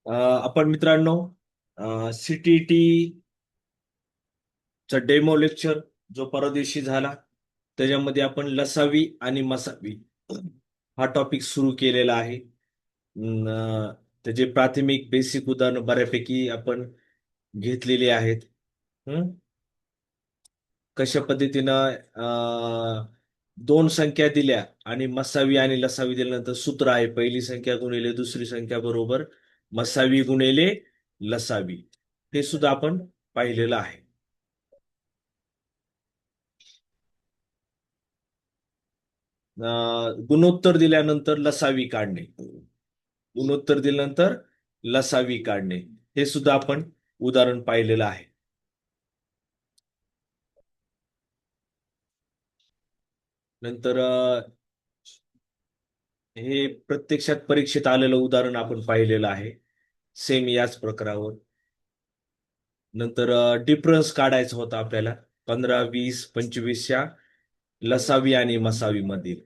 आपण मित्रांनो सीटीटी चा डेमो लेक्चर जो परदेशी झाला त्याच्यामध्ये आपण लसावी आणि मसावी हा टॉपिक सुरू केलेला आहे. त्याचे प्राथमिक बेसिक उदाहरण बऱ्यापैकी आपण घेतलेली आहेत. हम्म? कशा पद्धतीनं दोन संख्या दिल्या आणि मसावी आणि लसावी दिल्यानंतर सूत्र आहे, पहिली संख्या गुणिले दुसरी संख्या बरोबर मसावी गुणिले लसावी. हे सुद्धा आपण पाहिलेलं आहे. गुणोत्तर दिल्यानंतर लसावी काढणे, गुणोत्तर दिल्यानंतर लसावी काढणे, हे सुद्धा आपण उदाहरण पाहिलेलं आहे. नंतर हे प्रत्यक्षात परीक्षेत आलेलं उदाहरण आपण पाहिलेलं आहे, सेम याच प्रकारावर. नंतर डिफरन्स काढायचा होता आपल्याला 15, 20, 25च्या लसावी आणि मसावी मधील.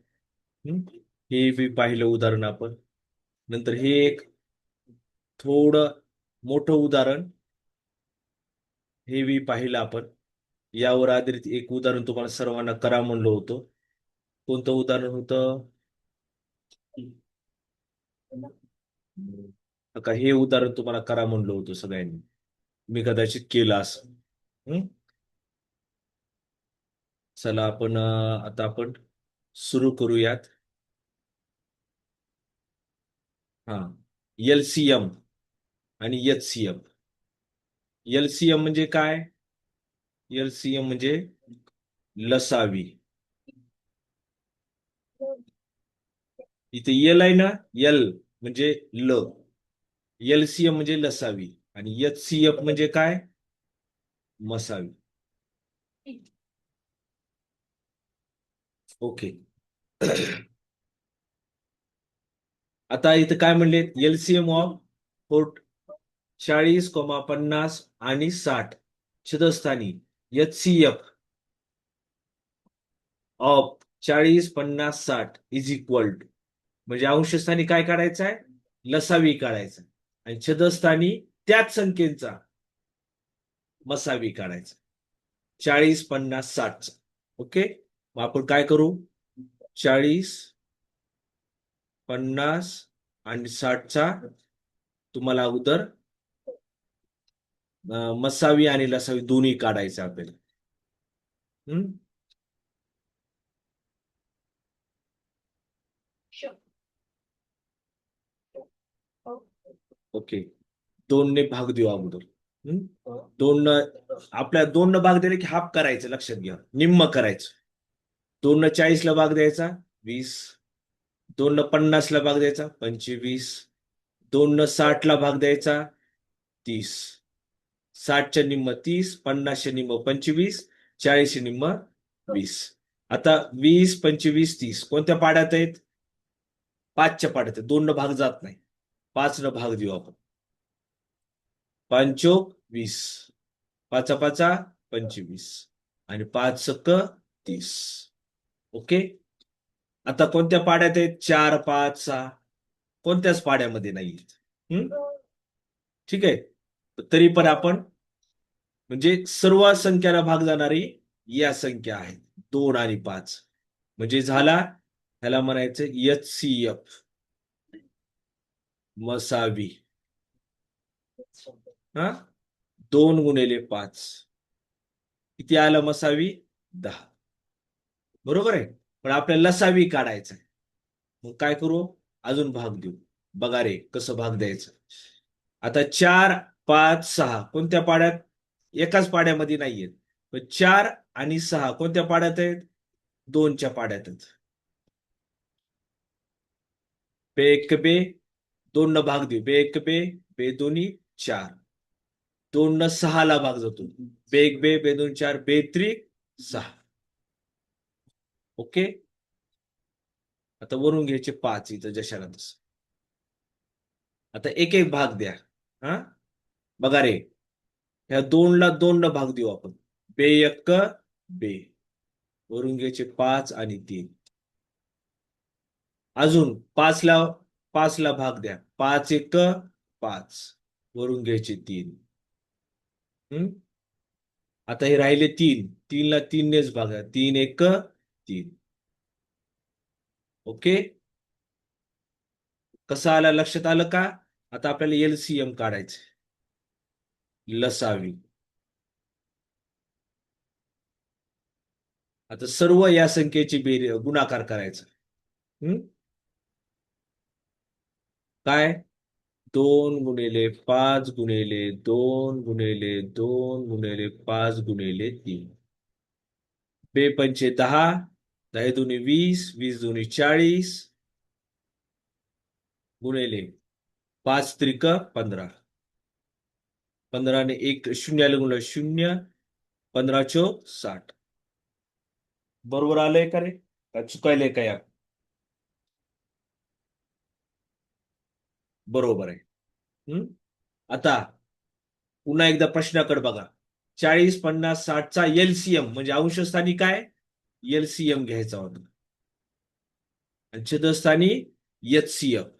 हे बी पाहिलं उदाहरण आपण. नंतर हे एक थोडं मोठं उदाहरण हे बी पाहिलं आपण. यावर आधारित एक उदाहरण तुम्हाला सर्वांना करा म्हणलं होतं. कोणतं उदाहरण होतं? का हे उदाहरण तुम्हाला करा म्हणलं होतं सगळ्यांनी, मी कदाचित केलं असं. चला आपण आता आपण सुरू करूयात. हा, एलसीएम आणि एचसीएम. एलसीएम म्हणजे काय? एलसीएम म्हणजे लसावी. इथे एल आहे ना, एल म्हणजे ल, एलसीएम म्हणजे लसावी आणि एचसीएफ म्हणजे काय? मसावी. ओके. आता इथं काय म्हणले? एलसीएम ऑफ 40, 50 आणि 60 छेदस्थानी HCF of 40, 50, 60 is equal to, म्हणजे अंशस्थानी काय काढायचं आहे? लसावी काढायचा आणि छेदस्थानी त्याच संख्येचा मसावी काढायचा, 40, 50, 60. ओके, मग आपण काय करू? 40, 50 आणि 60चा तुम्हाला अगोदर मसावी आणि लसावी दोन्ही काढायचे आपल्याला. ओके, 2ने भाग देऊ अगोदर. दोन आपल्या 2 भाग दिले की हाफ करायचं, लक्षात घ्या, निम्म करायचं. 2 40ला भाग द्यायचा 20, 2 50ला भाग द्यायचा 25, 2 60ला भाग द्यायचा 30, 60च्या निम्म 30, 50च्या निम्म 25, 40च्या निम्म 20. आता 20, 25, 30 कोणत्या पाड्यात आहेत? 5च्या पाड्यात आहेत. 2 भाग जात नाही, 5 भाग देऊ आपण. 5 20, 5 5 25 आणि 5 30. ओके, आता कोणत्या पाड्यात आहेत? 4, 5, 6 कोणत्याच पाड्यामध्ये नाही. ठीक आहे, तरी पण आपण म्हणजे सर्व संख्याला भाग जाणारी या संख्या आहेत 2 आणि 5, म्हणजे झाला ह्याला म्हणायचं एचसीएफ मसावी. हा, 2 गुणिले 5 किती आलं? मसावी 10. बरोबर आहे, पण आपल्याला लसावी काढायचं आहे. मग काय करू? अजून भाग देऊ. बघा रे कसं भाग द्यायचं. आता 4, 5, 6 कोणत्या पाड्यात? एकाच पाड्यामध्ये नाहीयेत. पण 4 आणि 6 कोणत्या पाड्यात आहेत? 2च्या पाड्यात आहेत. बे एक बे, 2 न भाग देऊ, बे एक बे, बे दोन्ही 4, 2 न 6ला भाग जातो, बे एक बे, बे दोन 4, बे त्रिक 6. ओके, आता वरून घ्यायचे 5 इथं जशाला तसं. आता एक एक भाग द्या. हा, बघा रे, ह्या 2ला 2 न भाग देऊ आपण, बे एक बे, वरून घ्यायचे 5 आणि 3. अजून 5ला 5 ला भाग द्या. 5 एक 5, वरून घ्यायचे 3. आता हे राहिले 3, 3 ला 3 नेच भागा. 3 एक 3. ओके. कसं आलं, लक्षात आलं का? आता आपल्याला एलसीएम काढायचं, लसावी. आता सर्व या संख्येची गुणाकार करायचा. हम्म काय? 2 गुणिले 5 गुणिले 2 गुणिले 2 गुणिले 5 गुणिले 3. बे 5 10, 10 दुनी 20, 20 दुनी 40, गुणिले 5 त्रिक 15. 15 ने 1 शून्याला गुणलं 0, 15 चोक 60. बरोबर आलंय का रे? का चुकायलंय का या? बरोबर आहे. आता पुन्हा एकदा प्रश्नाकडे बघा. 40, 50, 60चा एलसीएम म्हणजे अंशस्थानी काय? एलसीएम घ्यायचा होता. आणि छेदस्थानी एचसीएफ.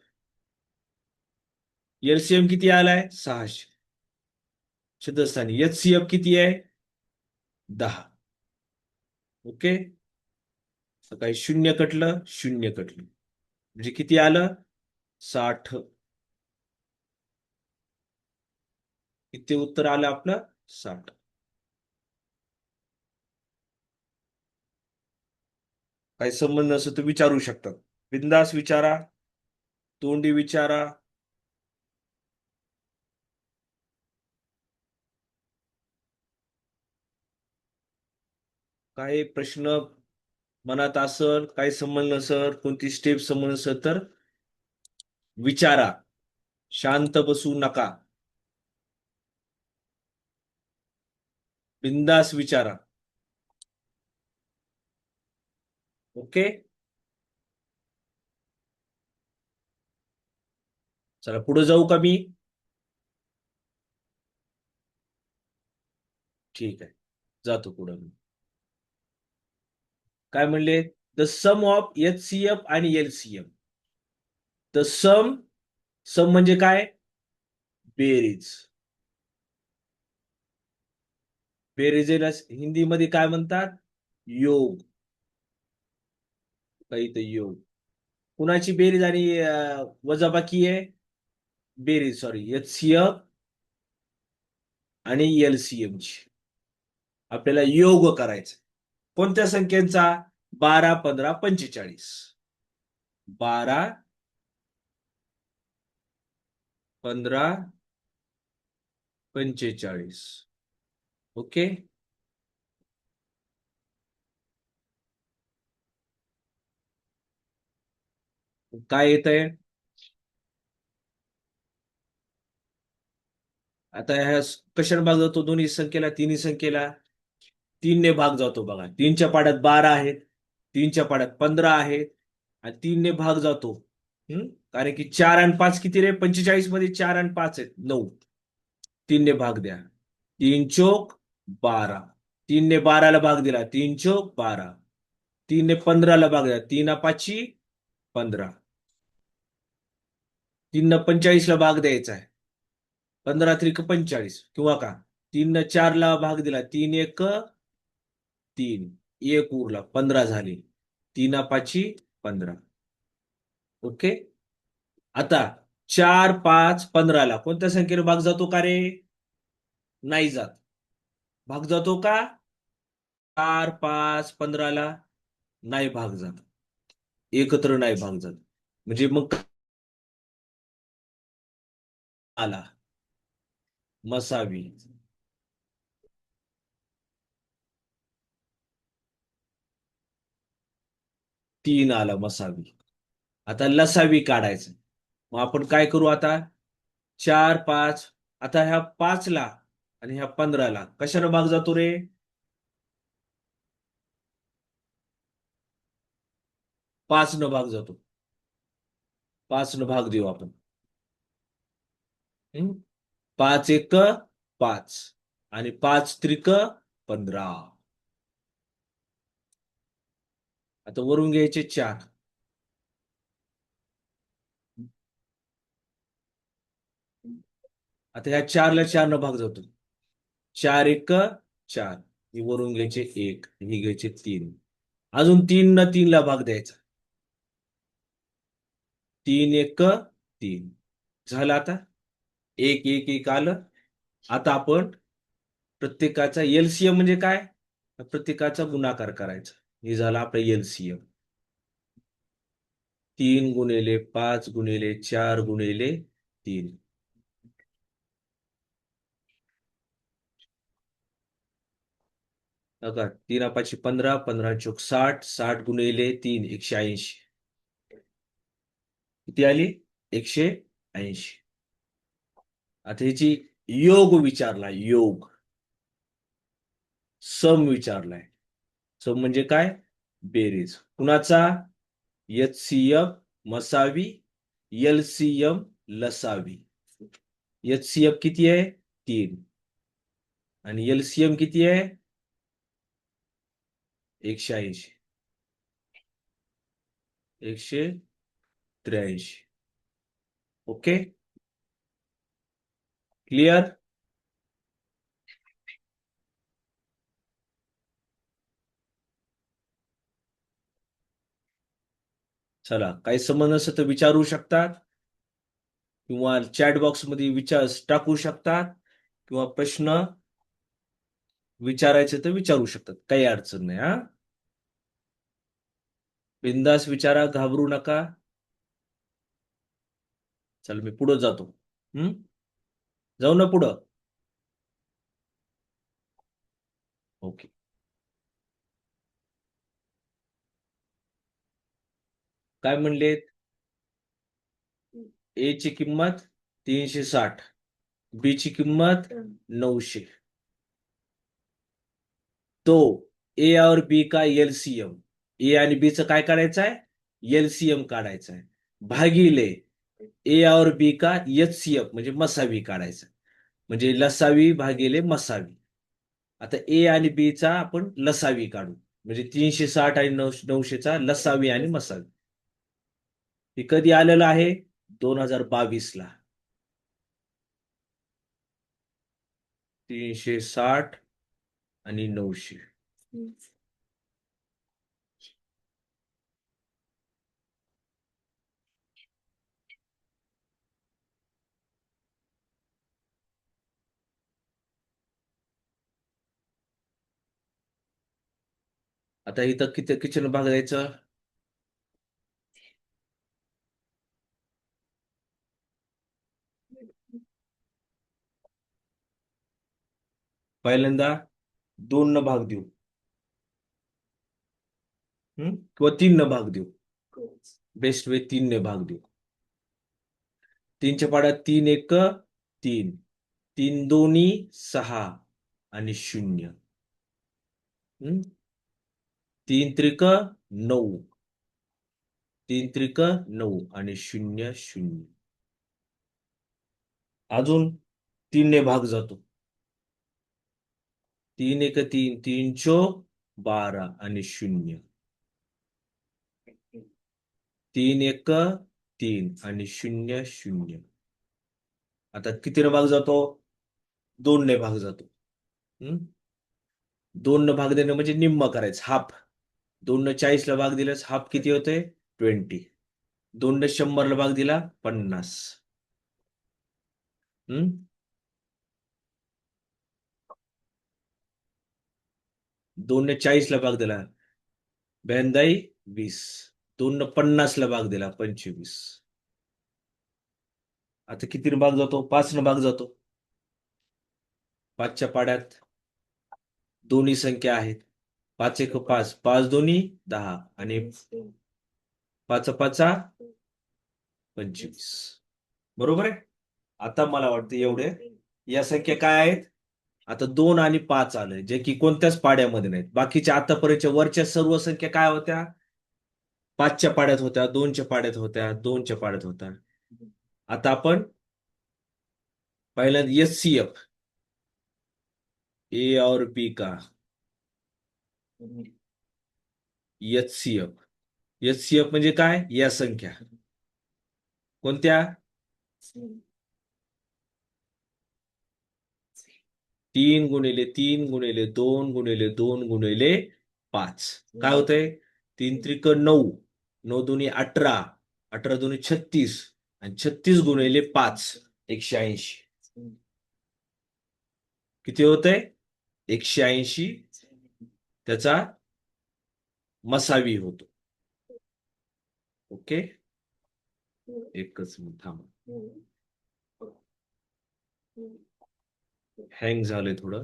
एलसीएम किती आलाय? 600. छेदस्थानी एचसीएफ किती आहे? 10. ओके. काही शून्य कटलं, शून्य कटलं, म्हणजे किती आलं? 60. किती उत्तर आलं आपलं? 60. काही संबंध नसेल तर विचारू शकतात. बिंदास विचारा, तोंडी विचारा. काही प्रश्न मनात असल, काही संबंध नसल, कोणती स्टेप संबंध नसल तर विचारा. शांत बसू नका, बिंदास विचारा. ओके. चला पुढे जाऊ का मी? ठीक आहे, जातो पुढे मी. काय म्हणले? द सम ऑफ एचसीएफ आणि एलसीएम. द सम, सम म्हणजे काय? बेरीज. बेरीजेला हिंदीमध्ये काय म्हणतात? योग. काही तर योग. कुणाची बेरीज आणि वजाबाकी आहे? बेरीज, सॉरी, एचसीएफ आणि एलसीएम ची आपल्याला योग करायचा. कोणत्या संख्येचा? 12, 15, 45. 12, 15, 45. ओके. काय येत आहे? आता ह्या कशाने भाग जातो? दोन्ही संख्येला, तिन्ही संख्येला 3 ने भाग जातो बघा. 3च्या पाड्यात 12 आहेत, 3च्या पाड्यात 15 आहेत, आणि 3 ने भाग जातो. कारण की 4 आणि 5 किती रे? 45 मध्ये 4 आणि 5 आहेत, 9. 3 ने भाग द्या. 3 चोक 12. 3 ने 12ला भाग दिला, 3 चोक 12. 3 ने 15ला भाग दिला, 3 पाची 15. 3 न 45ला भाग द्यायचा आहे, 15 त्रिक 45, किंवा का 3 न 4ला भाग दिला, 3 एक 3, एक उरला, 15 झाली. 3 पाची 15. ओके. आता 4, 5, 15ला कोणत्या संख्येने भाग जातो का रे? नाही जात. भाग जातो का? 4, 5, 15ला नाही भाग जात, एकत्र नाही भाग जात. म्हणजे मग आला मसावी. 3 आला मसावी. आता लसावी काढायचं. मग आपण काय करू आता? 4, 5. आता ह्या 5ला आणि ह्या 15ला कशाने भाग जातो रे? 5 न भाग जातो. 5 न भाग देऊ आपण. 5 एक 5, आणि 5 त्रिक 15. आता वरून घ्यायचे 4. आता ह्या 4ला 4 भाग जातो. 4 एक 4. ही वरून घ्यायचे 1, ही घ्यायचे 3. अजून 3 न 3ला भाग द्यायचा. 3 एक 3. झालं आता. 1 1 1 आलं. आता आपण प्रत्येकाचा एलसीएम म्हणजे काय? प्रत्येकाचा गुणाकार करायचा. हे झालं आपलं एलसीएम. 3 गुणिले 5 गुणिले 4 गुणिले 3. बघा 3 5 15, 15 चोक 60, 60 गुणिले 3 180. किती आली? 180. आता ह्याची योग विचारला, योग. सम विचारलाय. सम म्हणजे काय? बेरीज. कुणाचा? एचसीएफ मसावी, एलसीएम लसावी. एचसीएफ किती आहे? 3. आणि एलसीएम किती आहे? 180. 183. Okay, clear? चला, काही समज नसेल तर विचारू शकतात, किंवा चॅट बॉक्स मध्ये विचार टाकू शकतात, किंवा प्रश्न विचारायचे तर विचारू शकतात. काही अडचण नाही. हा, बिंदास विचारा, घाबरू नका. चल मी पुढे जातो. जाऊ ना पुढं. ओके. काय म्हणले? ए ची किंमत 360, बी ची किंमत 900. तो ए और बी का एलसीएम, ए आणि बी चं काय करायचं आहे? एलसीएम काढायचं आहे. भागिले ए और बी का एचसीएफ म्हणजे मसावी काढायचं. म्हणजे लसावी भागिले मसावी. आता ए आणि बी चा आपण लसावी काढू. म्हणजे 360 आणि 900चा लसावी आणि मसावी. हे कधी आलेलं आहे? 2022ला. 360 आणि 900. आता इथं किती किचन भाग द्यायचं? पहिल्यांदा 2 न भाग देऊ, किंवा 3 न भाग देऊ. बेस्ट वे 3 ने भाग देऊ. 3च्या पाड्यात 3 एक 3, 3 दोन्ही 6 आणि 0. 3 त्रिक 9, 3 त्रिक 9 आणि 0 0. अजून 3 ने भाग जातो. 3 एक 3, 3 चोक 12 आणि 0. 3 एक 3 आणि 0 0. आता किती भाग जातो? 2 ने भाग जातो. 2 न भाग देणं म्हणजे निम्म करायचं, हाफ. 2 न 40ला भाग दिल्यास हाफ किती होते? 20. 2 ने 100ला भाग दिला 50. 2 ने 40ला भाग दिला 20. 2 न 50ला भाग दिला 25. आता किती भाग जातो? 5 न भाग जातो. 5च्या पाड्यात दोन्ही संख्या आहेत. 5 एक 5, 5 दोन्ही 10 आणि 5 5 25. बरोबर आहे. आता मला वाटतं एवढे या संख्या काय आहेत? आता 2 आणि 5 आले, जे की कोणत्याच पाड्यामध्ये नाहीत. बाकीच्या आतापर्यंतच्या वरच्या सर्व संख्या काय होत्या? 5च्या पाड्यात होत्या, 2च्या पाड्यात होत्या, 2च्या पाड्यात होत्या. आता आपण पहिल्यांदा एचसीएफ, ए और बी का एचसीएफ. एचसीएफ म्हणजे काय? या संख्या कोणत्या? 3 × 3 × 2 × 2 × 5 काय होतंय? 3 त्रिक 9, 9 दूनी 18, 18 दूनी 36 आणि 36 × 5 180. किती होतंय? 180 त्याचा मसावी होतो. ओके, एकच मिनिट थांबा. हँग झालंय थोडं.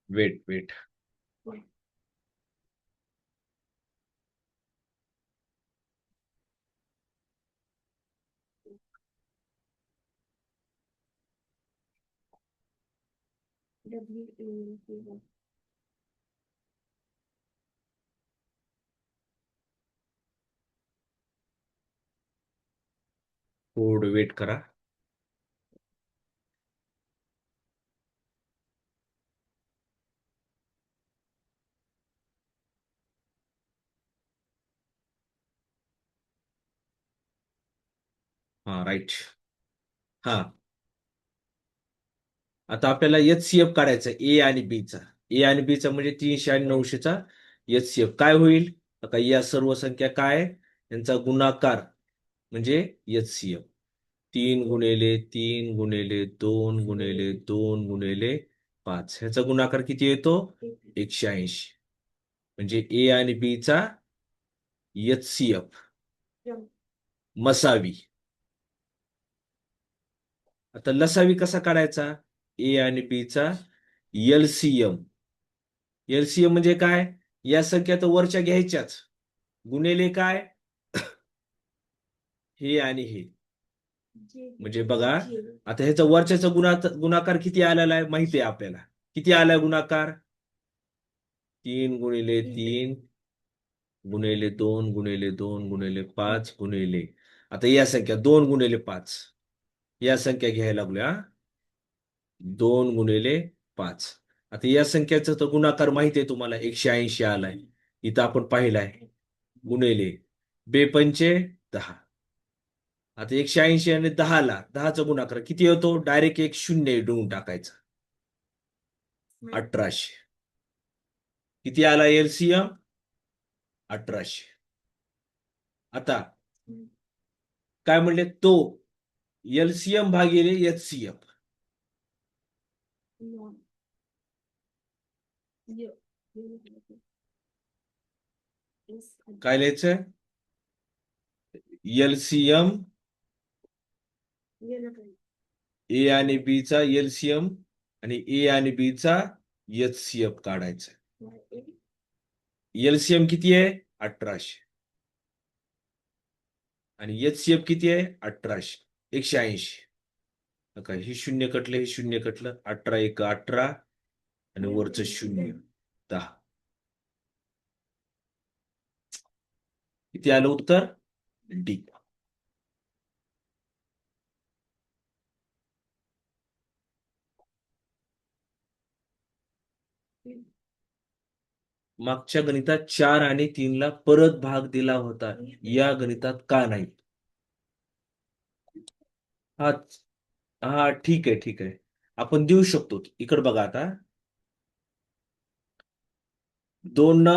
Weight weight. थोडं वेट करा. हा राईट. हा, आता आपल्याला HCF काढायचा ए आणि बीचा. ए आणि बीचा म्हणजे 300 आणि 900चा HCF काय होईल? आता या सर्व संख्या काय यांचा गुणाकार म्हणजे HCF. 3 × 3 × 2 × 2 × 5 ह्याचा गुणाकार किती येतो? 180. म्हणजे ए आणि बीचा HCF मसावी. आता लसावी कसा काढायचा? ए आणि बीचा LCM. LCM म्हणजे काय? या संख्या तर वरच्या घ्यायच्याच, गुणिले काय? हे आणि हे. म्हणजे बघा, आता ह्याचा वरच्याचा गुणाकार किती आलेला आहे माहिती आहे आपल्याला. किती आलाय गुणाकार? 3 × 2 × 2 × 5 गुणिले. आता या संख्या 2 × 5 या संख्या घ्यायला लागल्या. 2 × 5. आता या संख्याचा तर गुणाकार माहिती आहे तुम्हाला, 180 आलाय. इथं आपण पाहिलाय. गुणिले 2×5 = 10. आता 180 आणि 10चा गुणाकार किती होतो? डायरेक्ट एक शून्य देऊन टाकायचा. 1800. किती आला LCM? 1800. आता काय म्हणले? तो LCM भागिले HCF. काय लिहायचं? LCM ए आणि बी चा LCM आणि ए आणि बी चा HCF काढायचा. LCM किती आहे? 1800. आणि HCF किती आहे? 1800. 180. नका, हे शून्य कटलं, हे शून्य कटलं. 18 × 1 = 18 आणि वरचं शून्य 10. किती आलं उत्तर? डी. मागच्या गणितात 4 आणि 3 ला परत भाग दिला होता, या गणितात का नाही? हा हा, ठीक आहे ठीक आहे, आपण देऊ शकतो. इकडे बघा, आता 2 न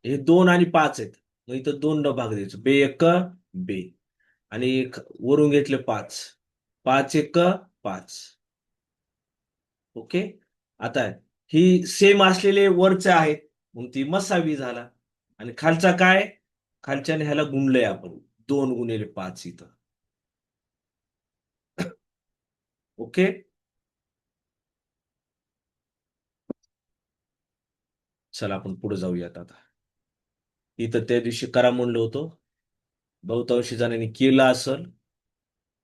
हे 2 आणि 5 आहेत, मग इथं 2 न भाग द्यायचं. 2 × 1 = 2 आणि वरून घेतले 5. 5 × 1 = 5. ओके. आता ही सेम असलेले वरचे आहेत, मग ती मसावी झाला. आणि खालचा काय? खालच्याने ह्याला गुणलंय आपण, 2 × 5 इथं. ओके. चला आपण पुढे जाऊयात. आता इथं त्या दिवशी करा म्हणलं होतं, बहुतांशी जणांनी केलं असेल.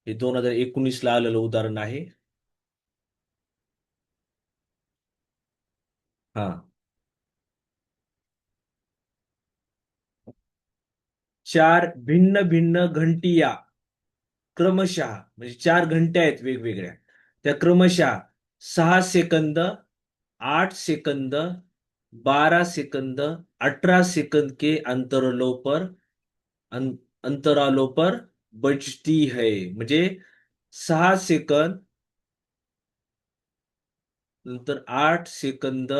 हे 2019 ला आलेलं उदाहरण आहे. हा, 4 भिन्न भिन्न घंटिया क्रमशः, म्हणजे 4 घंट्या आहेत वेगवेगळ्या, त्या क्रमशः 6 सेकंद 8 सेकंद, 12 सेकंद, 18 सेकंद के अंतरालों पर बजती है. म्हणजे 6 सेकंद, नंतर 8 सेकंद,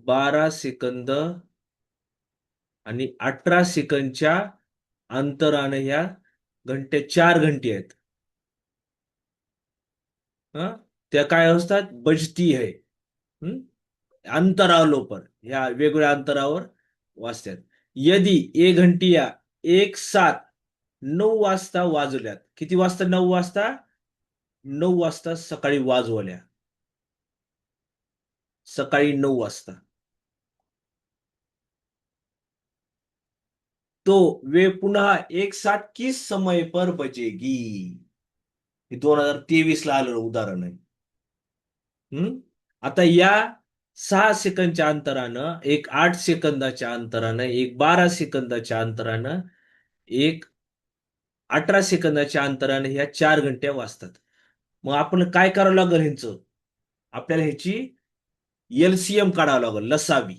12 सेकंद आणि 18 सेकंदच्या अंतराने ह्या घंटे 4 घंटे आहेत. हा, त्या काय असतात? बजती है. हम्म? अंतरावलो पर ह्या वेगवेगळ्या अंतरावर वाजतात. यदि ए घंटिया एक साथ 9 वाजता वाजवल्यात. किती वाजता? 9 वाजता. 9 वाजता सकाळी वाजवल्या. सकाळी 9 वाजता. तो वे पुन्हा एक साथ किस समय पर बजेगी? हे 2023 ला आलेलं उदाहरण आहे. आता या 6 सेकंदच्या अंतरानं, एक 8 सेकंदाच्या अंतरानं, एक 12 सेकंदाच्या अंतरानं, एक 18 सेकंदाच्या अंतराने ह्या 4 घंट्या वाजतात. मग आपण काय करावं लागेल ह्यांचं? आपल्याला ह्याची एलसीएम काढावं लागेल, लसावी.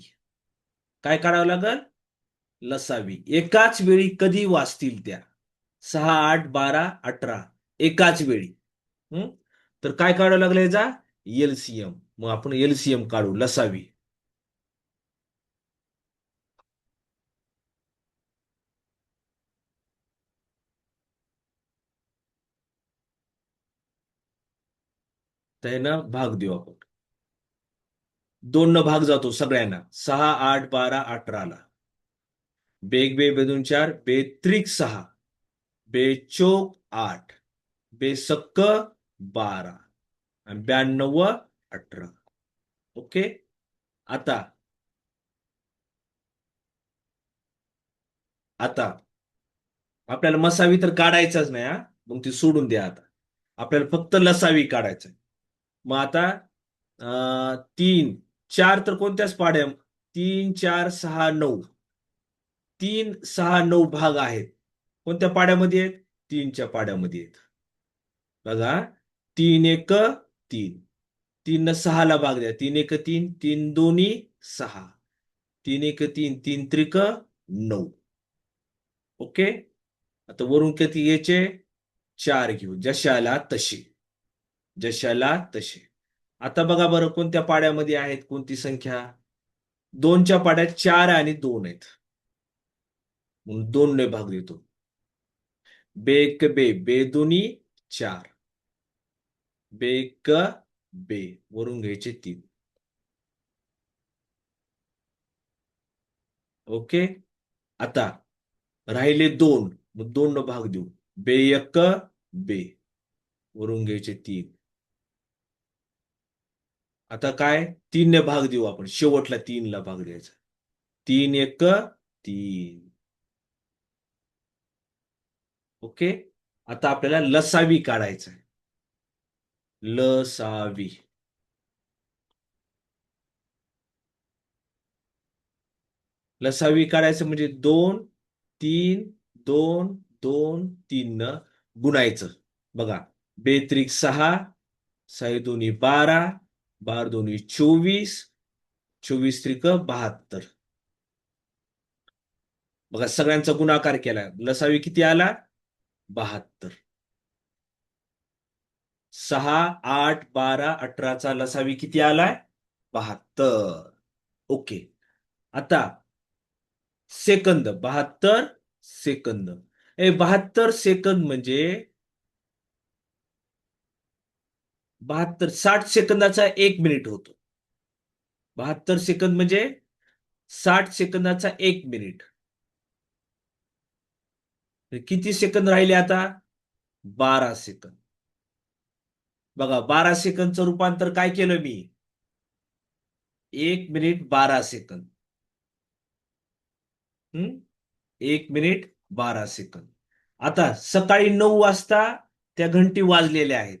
काय काढावं लागेल? लसावी. एकाच वेळी कधी वाजतील त्या? 6, 8, 12, 18 एकाच वेळी. हं? तर काय काढावं लागलं याचा? एलसीएम. मग आपण एलसीएम काढू, लसावी. त्यानं भाग देऊ आपण. 2 न भाग जातो सगळ्यांना. 6, 8, 12, 18ला. बेग बे बेदून 4, बेत्रिक 6, बेचोक 8, बेसक्क 12 आणि 92 18. ओके. आता आता आपल्याला मसावी तर काढायचाच नाही हा. मग ती सोडून द्या आता. आपल्याला फक्त लसावी काढायचं. मग आता 3, 4 तर कोणत्याच पाड्या? 3, 4, 6, 9. 3, 6, 9 भाग आहेत. कोणत्या पाड्यामध्ये आहेत? 3च्या पाड्यामध्ये आहेत. बघा, 3 एक 3. 3 न 6ला भाग द्या. 3 एक 3, 3 दोन्ही 6. 3 एक 3, 3 त्रिक 9. ओके. आता वरून किती घ्यायचे? 4 घेऊ. जशाला तशी. जशाला तसे. आता बघा बरं, कोणत्या पाड्यामध्ये आहेत कोणती संख्या? 2च्या पाड्यात 4 आणि 2 आहेत. म्हणून 2 ने भाग देतो. बेक बे, बे दोन्ही 4. बेक बे, वरून घ्यायचे 3. ओके. आता राहिले 2, मग 2 न भाग देऊ. बे एक बे, वरून घ्यायचे 3. आता काय? 3 ने भाग देऊ आपण. शेवटला 3 ला भाग द्यायचा. 3 एक 3. ओके. आता आपल्याला लसावी काढायचं आहे. लसावी. लसावी काढायचं म्हणजे 2, 3, 2, 2, 3 न गुणायचं. बघा, बेत्रिक 6, 6 दोन्ही 12, 12 दोन्ही 24, 24 त्रिक 72. बघा, सगळ्यांचा गुणाकार केला. लसावी किती आला? 72. 6, 8, 12, 18चा लसावी किती आलाय? 72. ओके. आता सेकंद, 72 सेकंद. 72 सेकंद म्हणजे 60 सेकंदाचा 1 मिनिट होतो. 72 सेकंद म्हणजे 60 सेकंदाचा 1 मिनिट. किती सेकंद राहिले आता? 12 सेकंद. बघा, 12 सेकंदचं रूपांतर काय केलं मी? 1 मिनिट 12 सेकंद. 1 minute 12 second. आता सकाळी 9 वाजता त्या घंटी वाजलेल्या आहेत.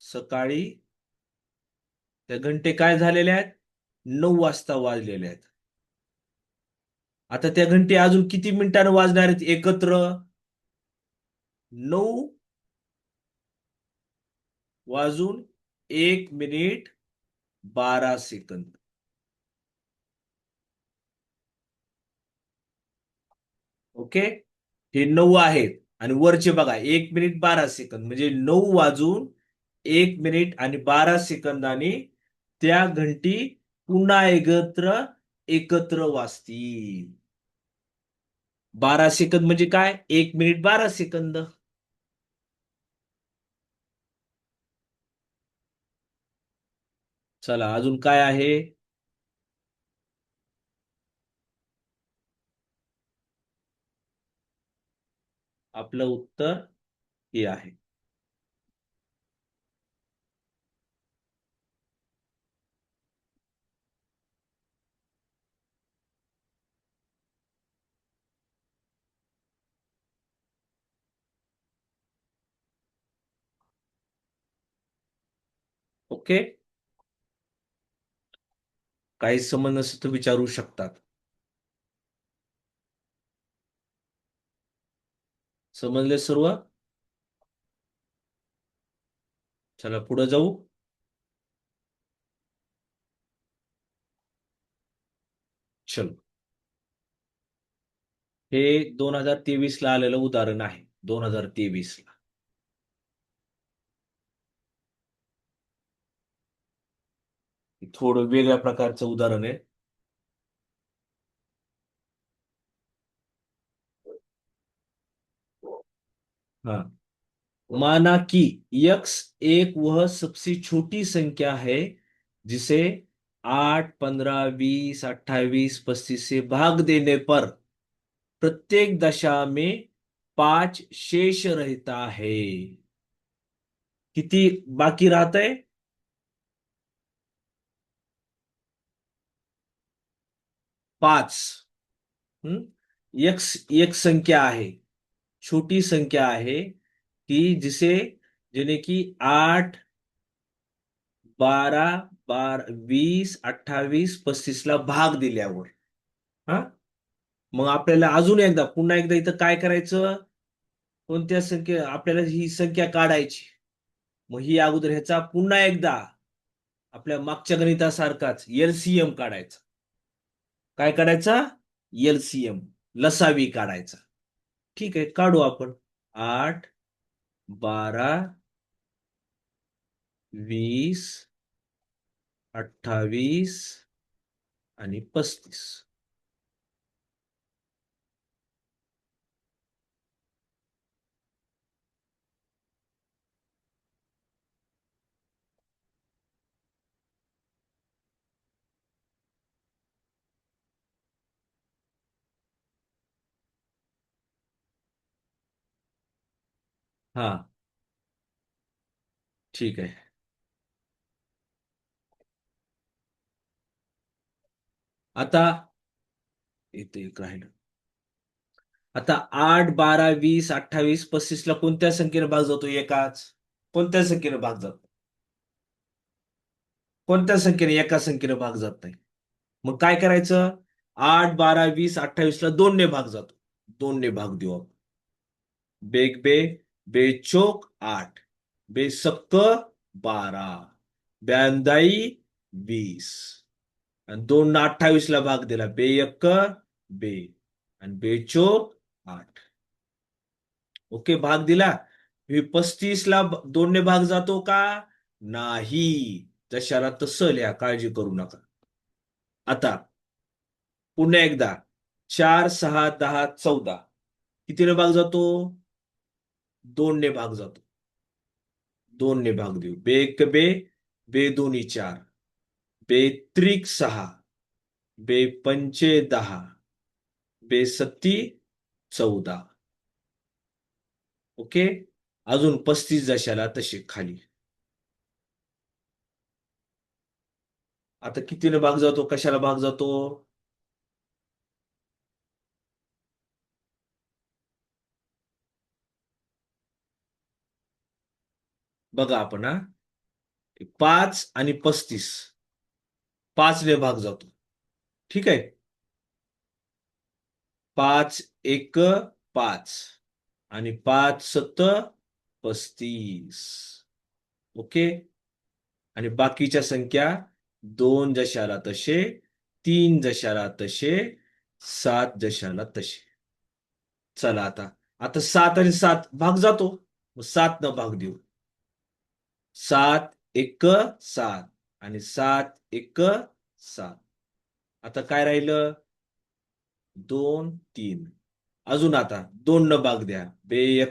सकाळी त्या घंटे काय झालेल्या आहेत? 9 वाजता वाजलेल्या आहेत. आता त्या घंटी अजून किती मिनिटांनी वाजणार आहेत एकत्र? 9 वाजून 1 मिनिट 12 सेकंद. ओके, हे 9 आहेत आणि वरचे बघा 1 मिनिट 12 सेकंद म्हणजे 9 वाजून 1 मिनिट आणि 12 सेकंदाने त्या घंटी पुन्हा एकत्र एकत्र वाजतील. 12 सेकंद म्हणजे काय? 1 मिनिट 12 सेकंद. चला अजून काय आहे? आपलं उत्तर हे आहे. ओके, काही समज नसेल तर विचारू शकतात. समजले सर्व? चला पुढे जाऊ. चलो, हे 2023 ला आलेलं उदाहरण आहे. 2023 ला. थोडं वेगळ्या प्रकारचं उदाहरण आहे. हाँ, माना कि यक्स एक वह सबसे छोटी संख्या है जिसे 8, 15, 20, 28, 35 से भाग देने पर प्रत्येक दशा में 5 शेष रहता है. किती बाकी राहत आहे? 5. यक्स एक संख्या आहे, छोटी संख्या आहे की जिने की 8, 12, 20, 28, 35 ला भाग दिल्यावर. हा, मग आपल्याला अजून एकदा पुन्हा एकदा इथं काय करायचं? कोणत्या संख्या आपल्याला ही संख्या काढायची. मग ही अगोदर ह्याचा पुन्हा एकदा आपल्या मागच्या गणितासारखाच एलसीएम काढायचा. काय काढायचा? एलसीएम, लसावी काढायचा. ठीक आहे, काढू आपण. 8, 12, 20, 28 आणि 35. हा, ठीक आहे. आता इथे एक राहिलं. आता 8, 12, 20, 28, 35 ला कोणत्या संख्येने भाग जातो? एकाच. कोणत्या संख्येने भाग जातो? कोणत्या संख्येने? एका संख्येने भाग जात नाही. मग काय करायचं? 8, 12, 20, 28 ला 2 ने भाग जातो. 2 ने भाग देऊ आपण. बेग बे, बेचोक 8, बेसक्क 12, ब्यांदाई 20 आणि 2 ना 28 ला भाग दिला. बेयक्क बे आणि बेचोक 8. ओके, भाग दिला. 35 ला 2 ने भाग जातो का? नाही. जशाला तसं लिहा, काळजी करू नका. आता पुन्हा एकदा 4, 6, 10, 14 कितीने भाग जातो? 2 ने भाग जातो. 2 ने भाग देऊ. बे एक बे, बे दोन्ही 4, बे त्रिक 6, बे पंचे 10, बे सत्ती 14. ओके, अजून 35 जशाला तसे खाली. आता कितीने भाग जातो? कशाला भाग जातो? बघा आपण. 5 आणि 35, 5 ने भाग जातो. ठीक आहे. 5 एक 5 आणि 5 सत्त 35. ओके, आणि बाकीच्या संख्या 2 जशाला तसे, 3 जशाला तसे, 7 जशाला तसे. चला आता आता 7 आणि 7 भाग जातो, मग 7 न भाग देऊ. 7 7 आणि 7 आता काय राहिलं? 2 3. अजून आता 2 न भाग द्या. बे.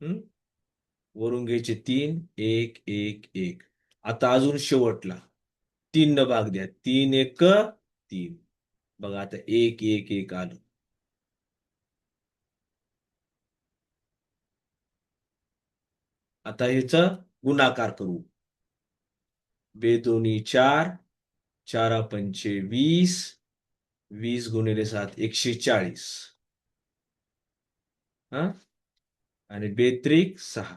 हम्म वरून घ्यायचे 3, 1 आता अजून शेवटला 3 न भाग द्या. 3 बघा आता 1 आलं. आता ह्याच गुणाकार करू. बेदोनी 4, 4 पंचे 20, 20 × 7 140. हा आणि बेत्रिक 6.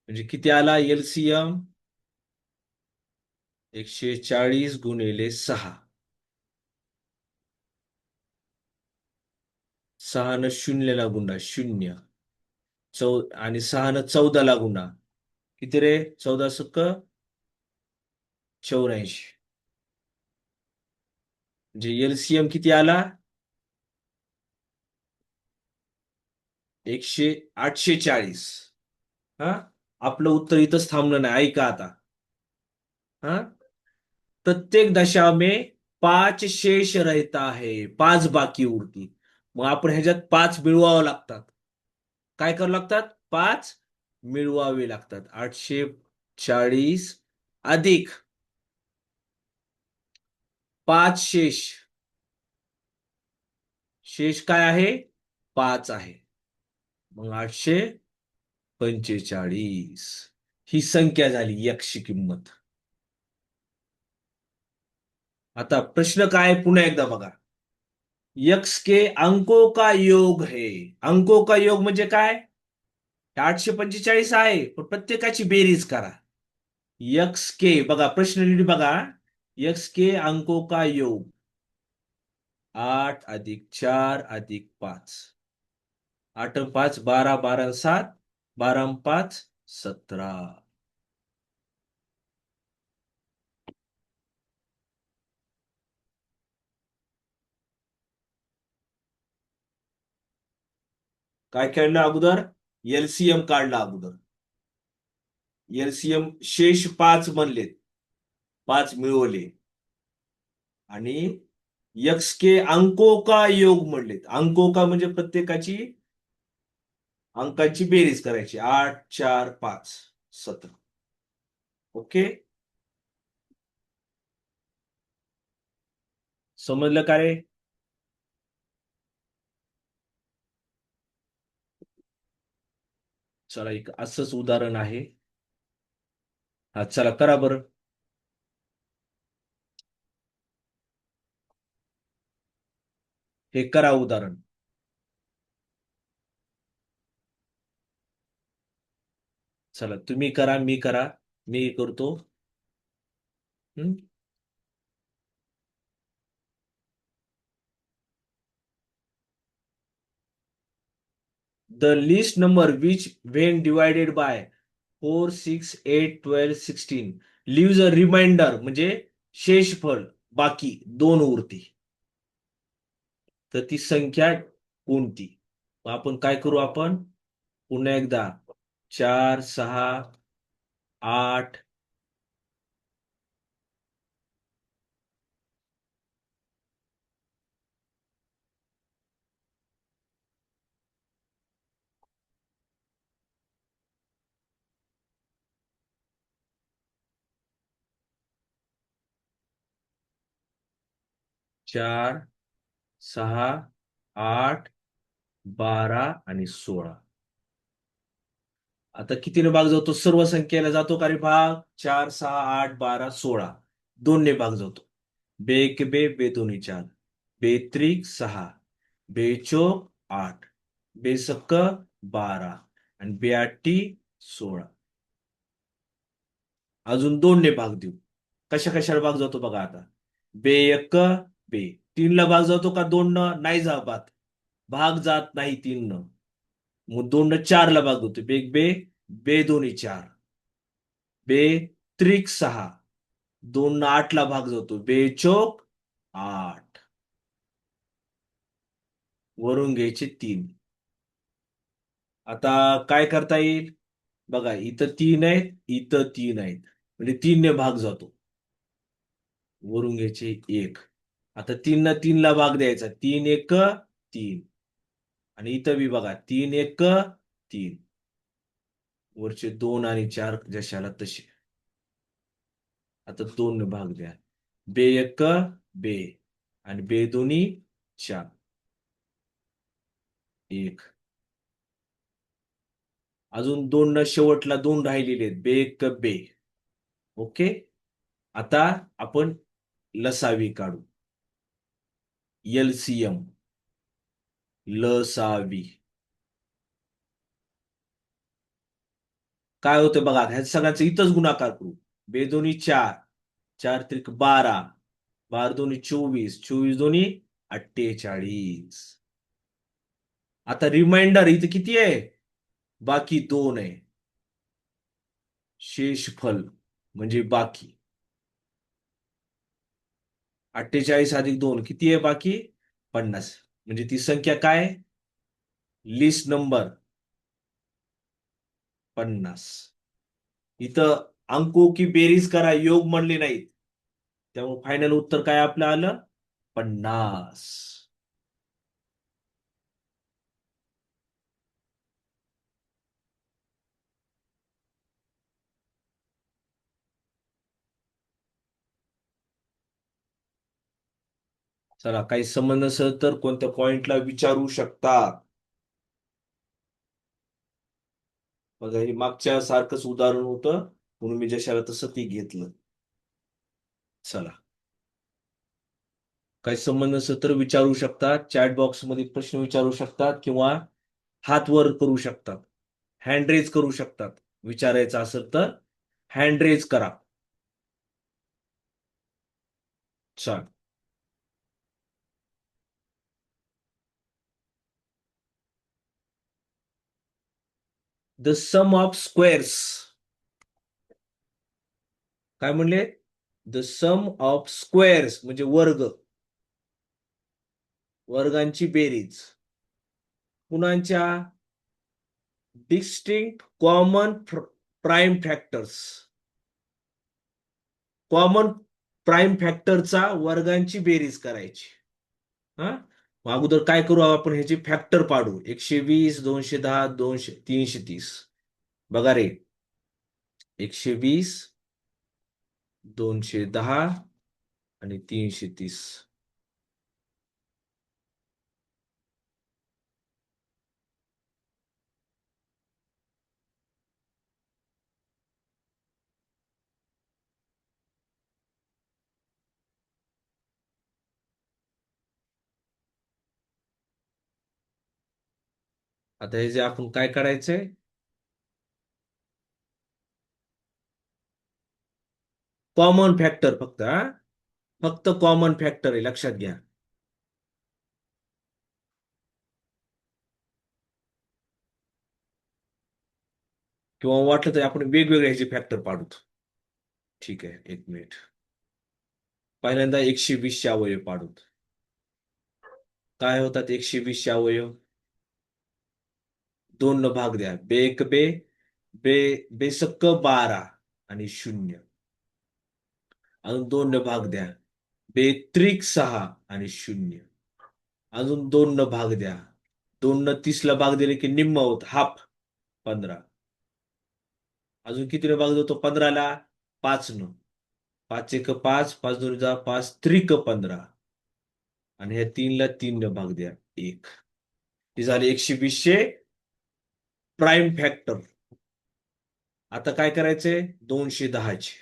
म्हणजे किती आला एलसीएम? 140 × 6. 6 न 0 ला गुणा 0. आणि 6 न 14 ला गुणा. किती रे? 14 × 84. म्हणजे एलसीएम किती आला? 840. हा आपलं उत्तर इथंच थांबलं नाही, ऐका आता. हा प्रत्येक दशा में 5 शेष रहता है, 5 बाकी उरती. मग आपण ह्याच्यात 5 मिळवावं लागतात. काय करावं लागतात? 5 मिळवावे लागतात. 840 अधिक 5 शेष. शेष काय आहे? 5 आहे. मग 845 ही संख्या झाली यक्षी किंमत. आता प्रश्न काय पुन्हा एकदा बघा. यक्स के अंकों का योग है. अंकों का योग म्हणजे काय? 845 आहे, पण प्रत्येकाची बेरीज करा. यक्स के बघा, प्रश्न नीट बघा. यक्स के अंकों का योग 8 + 4 + 5. 8 × 5 12, 12 × 7 12 × 5 17. काय केलं अगोदर? एलसीएम काढला अगोदर. एलसीएम शेष 5 बनलेत, 5 मिळवले. आणि यक्स के अंकों का योग म्हणलेत. अंकों का म्हणजे प्रत्येकाची अंकांची बेरीज करायची. 8 4 5 17. ओके, समजलं का रे? चला एक असंच उदाहरण आहे. हा चला करा बरं. हे करा उदाहरण. चला तुम्ही करा, मी करा, मी करतो. The list number which when divided by 4 6 8 12 16 leaves a remainder म्हणजे शेषफळ बाकी 2 उरते, तर ती संख्या कोणती? आपण काय करू? आपण पुन्हा एकदा 4 6 8 4 6 8 12 आणि 16. आता कितीने भाग जातो? सर्व संख्येला जातो का रे भाग? 4 6 8 12 16 2 ने भाग जातो. बेक बे बेदोनी 4, बेत्रिक 6, बेचोक 8, बेसक्क 12 आणि बेआटी 16. अजून 2 ने भाग देऊ. कशा कशाला भाग जातो बघा आता. बे एक बे 3 ला भाग जातो का 2 न? नाही भाग जात नाही 3 न. मग 2 4ला भाग देतो. बे एक बे, बे दोन्ही 4, बे त्रिक 6, 2 8ला भाग जातो. बे चोक 8, वरून घ्यायचे 3. आता काय करता येईल बघा, इथं 3 आहेत, इथं 3 आहेत, म्हणजे 3ने भाग जातो. वरून घ्यायचे 1. आता 3 भाग द्यायचा. 3 1 3, आणि इथं बी बघा 3 1 3, वरचे 2 आणि 4 जशाला तसे. आता 2 भाग द्या. बे एक बे, आणि बे दोन्ही 4, 1. अजून 2 न शेवटला 2 राहिलेले आहेत. बे एक बे. ओके. आता आपण लसावी काढू. LCM, लसावी. काय होतं बघा, ह्या सगळ्यांचा इथंच गुणाकार करू. बे दोन्ही 4, 4 त्रिक 12, 12 दोन्ही 24, 24 दोन्ही 48. आता रिमाइंडर इथं किती आहे? बाकी 2 आहे. शेषफल म्हणजे बाकी. 48 अधिक 2 किती आहे बाकी? 50. म्हणजे ती संख्या काय? List number 50. इथं अंको की बेरीज करा, योग म्हणले नाहीत. त्यामुळे फायनल उत्तर काय आपलं आलं? 50. चला, काही संबंध नसेल तर कोणत्या पॉइंटला विचारू शकता. बघा, हे मागच्या सारखंच उदाहरण होतं, म्हणून मी जशाला तसं ती घेतलं. चला, काही संबंध नसेल तर विचारू शकतात. चॅट बॉक्स मध्ये प्रश्न विचारू शकतात, किंवा हात वर करू शकतात, हँड रेज करू शकतात. विचारायचं असेल तर हँड रेज करा. चल. The sum of squares. काय म्हणले? द सम ऑफ स्क्वेअर्स म्हणजे वर्ग, वर्गांची बेरीज. कुणाच्या? Distinct common prime factors. Common prime फॅक्टरचा वर्गांची बेरीज करायची. हा, मग अगोदर काय करू आपण? ह्याचे फॅक्टर पाडू. 120, 210, 200, 330. बघा रे, 120, 210 आणि 330. आता हे जे आपण काय करायचंय? कॉमन फॅक्टर फक्त, हा, फक्त कॉमन फॅक्टर आहे, लक्षात घ्या. किंवा वाटलं तर आपण वेगवेगळे ह्याचे फॅक्टर पाडूत. ठीक आहे, एक मिनिट. पहिल्यांदा 120 चे अवयव पाडूत. काय होतात 120 चे अवयव? 2 न भाग द्या. बे एक बे, बे बेसक्क 12 आणि 0. अजून 2 न भाग द्या. बेत्रिक 6 आणि 0. अजून 2 न भाग द्या. 2 न 30ला भाग दिले की निम्म होत, हाफ, 15. अजून किती न भाग देतो 15ला? 5 न. 5 एक 5, 5 2 5 त्रिक 15. आणि ह्या 3ला 3 न भाग द्या, 1. हे झाले 120 चे प्राईम फॅक्टर. आता काय करायचंय? 210 चे.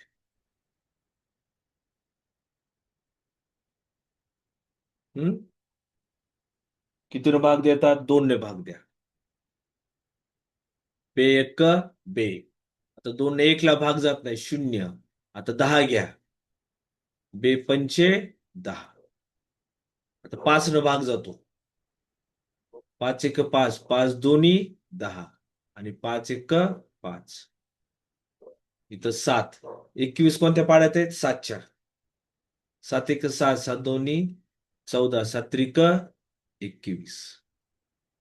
हम्म, किती न भाग देतात? 2 ने भाग द्या. बे एक बे. आता 2 ने 1ला भाग जात नाही, 0. आता 10 घ्या. बे पंचे 10. आता 5 न भाग जातो. 5 एक 5, 5 दोन्ही 10 आणि 5 एक 5. इथं 7. 21 कोणत्या पाड्यात आहेत? 7च्या. 7 एक 7, 7 दोन्ही 14, 7 त्रिक 21.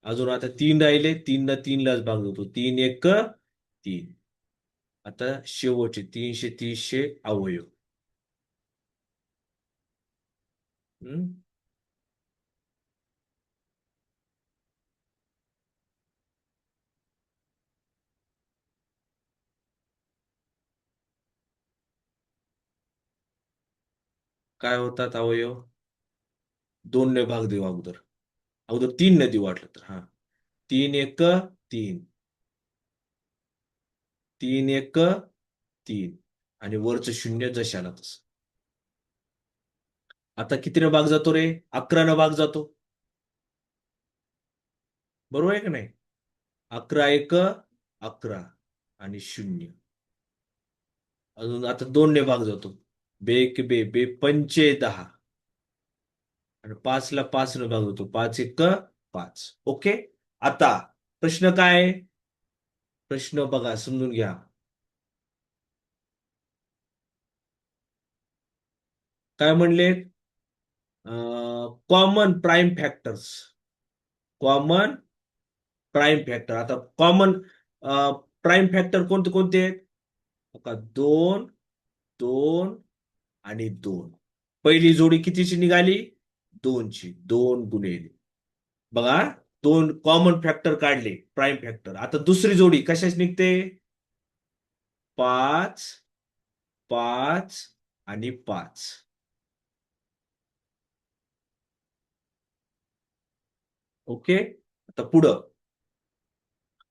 अजून आता 3 राहिले. 3 ला 3 लाच भाग होतो. 3 एक 3. आता शेवटचे 330 अवयव. हम्म? काय होतात अवयव? 2 ने भाग देऊ अगोदर. अगोदर 3 ने देऊ वाटलं तर. हा, 3 एक 3. 3 एक 3. आणि वरचं शून्य जशाला तसं. आता कितीने भाग जातो रे? 11 भाग जातो. बरोबर आहे का नाही? 11 एक 11 आणि शून्य. अजून आता 2 ने भाग जातो. बे एक बे बे पंचे 10. आणि 5 ला 5 ने भाग होतो. 5 एक 5. ओके. आता प्रश्न काय आहे? प्रश्न बघा, समजून घ्या. काय म्हणले? Common prime factors. Common prime factor. आता कॉमन प्राईम फॅक्टर कोणते कोणते आहेत? बघा, 2, 2 आणि 2. पहिली जोडी कितीची निघाली? 2ची. 2 गुणिले. बघा, 2 कॉमन फॅक्टर काढले, प्राईम फॅक्टर. आता दुसरी जोडी कशाच निघते? 5, 5 आणि 5. ओके. आता पुढं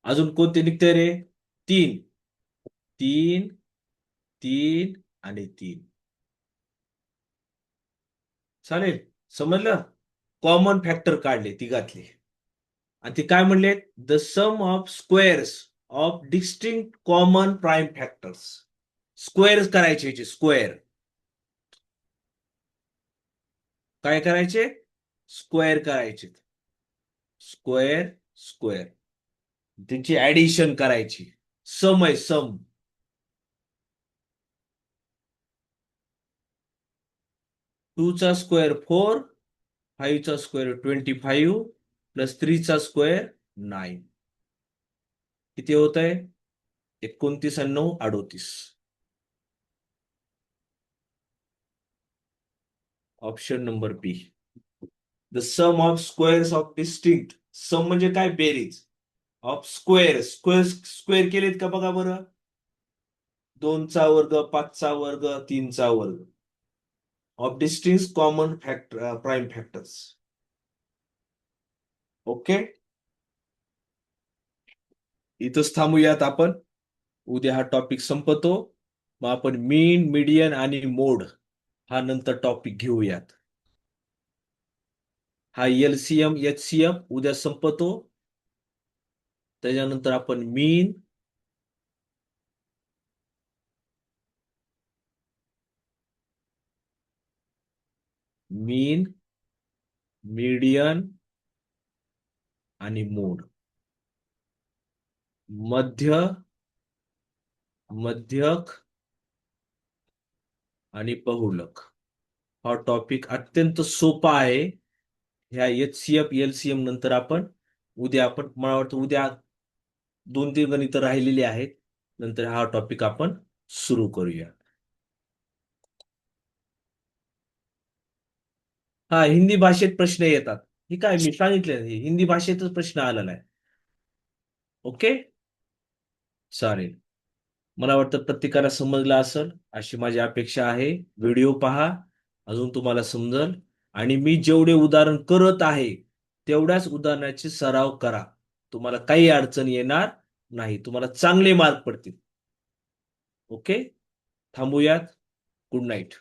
अजून कोणते निघते रे? 3, 3, 3 आणि 3. चालेल. समजलं? कॉमन फॅक्टर काढले तिघातले. आणि ते काय म्हणले? The sum of squares of distinct common prime factors. Square करायचे याचे, स्क्वेअर. काय करायचे? स्क्वेअर करायचे. Square, square. त्यांची ऍडिशन करायची. सम आहे, सम. 2 चा स्क्वेअर 4, 5 चा स्क्वेअर 25 प्लस 3 चा स्क्वेअर 9. किती होत आहे? 29 आणि 9 38. Option number B. The sum of squares of distinct. Sum म्हणजे काय? बेरीज. Of square. स्क्वेअर स्क्वेअर केलेत का बघा बरं. 2चा वर्ग, 5चा वर्ग, 3चा वर्ग. Of distinct common factor prime factors. Okay. इथंच थांबूयात आपण. उद्या हा टॉपिक संपतो. मग आपण मीन, मीडियन आणि मोड हा नंतर टॉपिक घेऊयात. हा एलसीएम, एचसीएम उद्या संपतो. त्याच्यानंतर आपण मीन, मीन, मीडियन आणि मोड. मध्य, मध्यक आणि बहुलक. हा टॉपिक अत्यंत सोपा आहे. ह्या एचसीएफ एलसीएम नंतर आपण मला वाटतं उद्या 2-3 गणित राहिलेली आहेत. नंतर हा टॉपिक आपण सुरू करूया. हा, हिंदी भाषेत प्रश्न येतात. हे काय मी सांगितलं, हिंदी भाषेतच प्रश्न आलेला आहे. ओके. चालेल. मला वाटतं प्रत्येकाला समजलं असेल अशी माझी अपेक्षा आहे. व्हिडिओ पहा, अजून तुम्हाला समजल. आणि मी जेवढे उदाहरण करत आहे तेवढ्याच उदाहरणाचे सराव करा. तुम्हाला काही अडचण येणार नाही. तुम्हाला चांगले मार्क पडतील. ओके. थांबूयात. Good night.